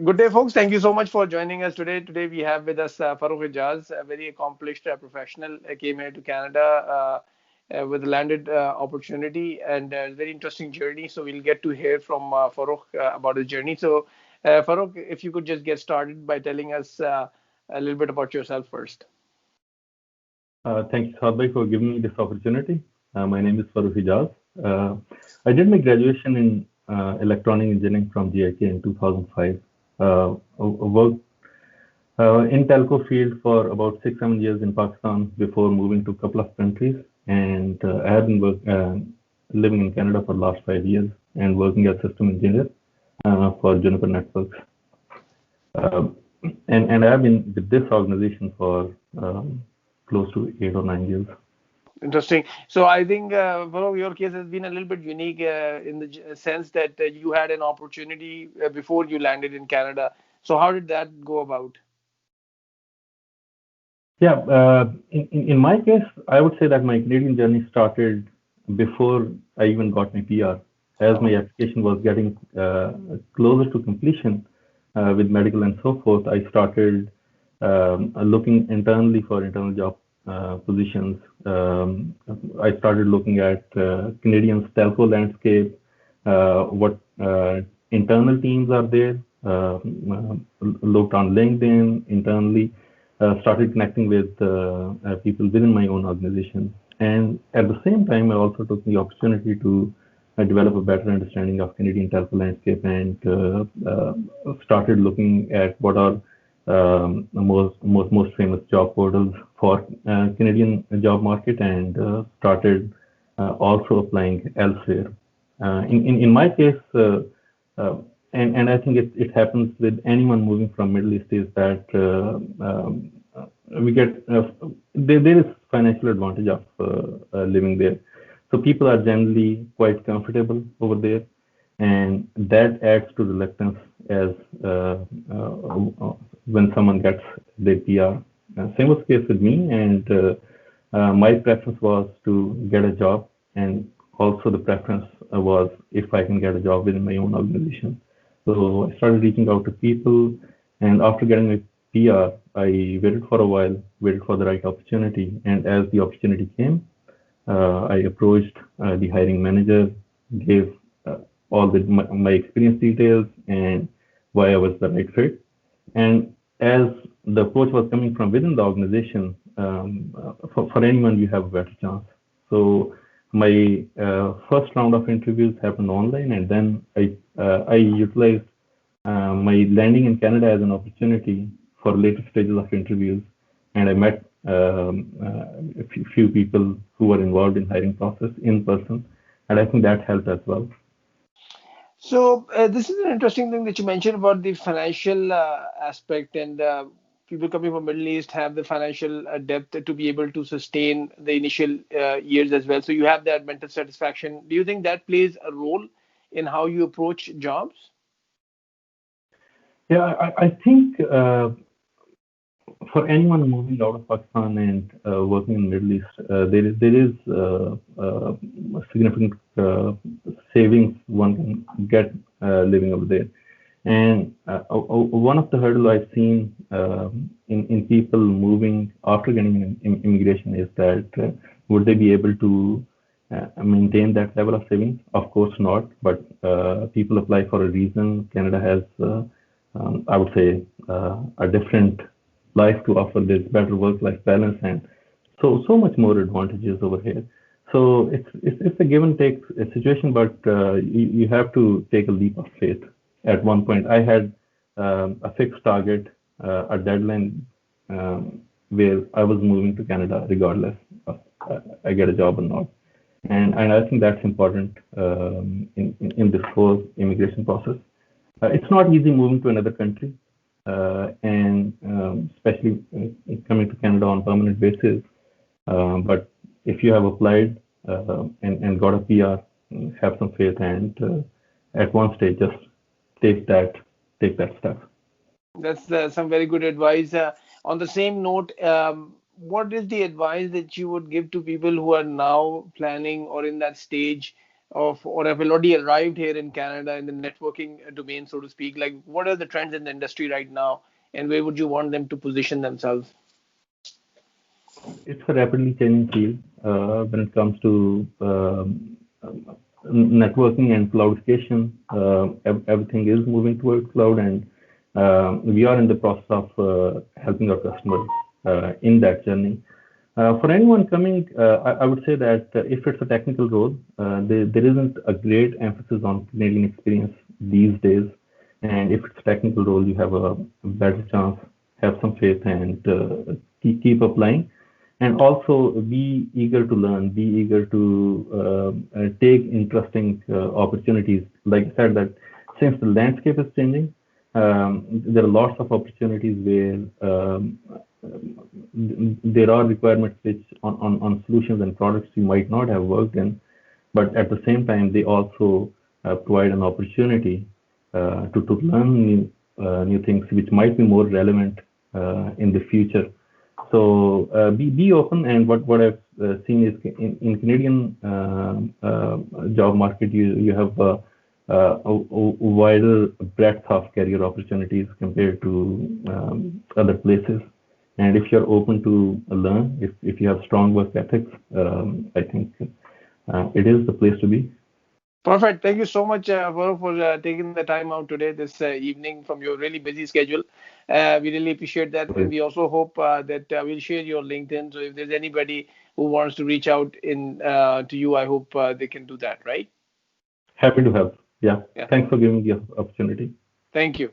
Good day, folks. Thank you so much for joining us today. Today we have with us Farrukh Ijaz, a very accomplished professional, came here to Canada with a landed opportunity and a very interesting journey. So we'll get to hear from Farrukh about his journey. So, Farrukh, if you could just get started by telling us a little bit about yourself first. Thank you, Sadhbhai, for giving me this opportunity. My name is Farrukh Ijaz. Uh, I did my graduation in electronic engineering from GIK in 2005. Worked in telco field for about 6, 7 years in Pakistan before moving to a couple of countries. And I have been living in Canada for the last 5 years and working as system engineer for Juniper Networks. Um, and I have been with this organization for close to 8 or 9 years. Interesting. So I think, Farrukh, your case has been a little bit unique in the sense that you had an opportunity before you landed in Canada. So how did that go about? Yeah, in my case, I would say that my Canadian journey started before I even got my PR, as my Oh, application was getting closer to completion with medical and so forth. I started looking internally for internal job positions. I started looking at Canadian telco landscape, what internal teams are there, looked on LinkedIn internally, started connecting with people within my own organization. And at the same time, I also took the opportunity to develop a better understanding of Canadian telco landscape and started looking at what are the most famous job portals for Canadian job market and started also applying elsewhere. In my case, uh, and I think it happens with anyone moving from Middle East is that we get there is financial advantage of living there. So people are generally quite comfortable over there, and that adds to reluctance as uh, when someone gets their PR. Same was the case with me, and my preference was to get a job, and also the preference was if I can get a job within my own organization. So I started reaching out to people, and after getting my PR, I waited for a while, waited for the right opportunity, and as the opportunity came, I approached the hiring manager, gave all my experience details and why I was the right fit. And as the approach was coming from within the organization, for anyone, you have a better chance. So my first round of interviews happened online, and then I utilized my landing in Canada as an opportunity for later stages of interviews, and I met a few people who were involved in hiring process in person, and I think that helped as well. so this is an interesting thing that you mentioned about the financial aspect, and people coming from Middle East have the financial depth to be able to sustain the initial years as well. So you have that mental satisfaction. Do you think that plays a role in how you approach jobs? Yeah, I think for anyone moving out of Pakistan and working in Middle East, there is significant savings one can get living over there. And one of the hurdle I've seen in people moving after getting immigration is that would they be able to maintain that level of savings? Of course not, but people apply for a reason. Canada has, I would say, a different life to offer. There's better work-life balance and so much more advantages over here. So it's a give and take situation, but you have to take a leap of faith. At one point, I had a fixed target, a deadline where I was moving to Canada regardless of I get a job or not. And I think that's important in this whole immigration process. It's not easy moving to another country, and especially coming to Canada on permanent basis. But if you have applied and got a PR, have some faith and at one stage just take that take that step. That's some very good advice. On the same note, what is the advice that you would give to people who are now planning or in that stage? or have already arrived here in Canada in the networking domain, so to speak? Like, what are the trends in the industry right now, and where would you want them to position themselves? It's a rapidly changing field when it comes to networking and cloudification. Everything is moving towards cloud, and we are in the process of helping our customers in that journey. For anyone coming, I would say that if it's a technical role, there isn't a great emphasis on Canadian experience these days. And if it's a technical role, you have a better chance, have some faith, and keep applying. And also be eager to learn, be eager to take interesting opportunities. Like I said, that since the landscape is changing, there are lots of opportunities where there are requirements which on solutions and products you might not have worked in, but at the same time, they also provide an opportunity to learn new things which might be more relevant in the future. So be open, and what I've seen is in Canadian job market, you have a wider breadth of career opportunities compared to other places. And if you're open to learn, if you have strong work ethics, I think it is the place to be. Perfect. Thank you so much, Farrukh, for taking the time out today, this evening from your really busy schedule. We really appreciate that, and we also hope that we'll share your LinkedIn. So if there's anybody who wants to reach out in to you, I hope they can do that. Right? Happy to help. Yeah. Yeah. Thanks for giving me the opportunity. Thank you.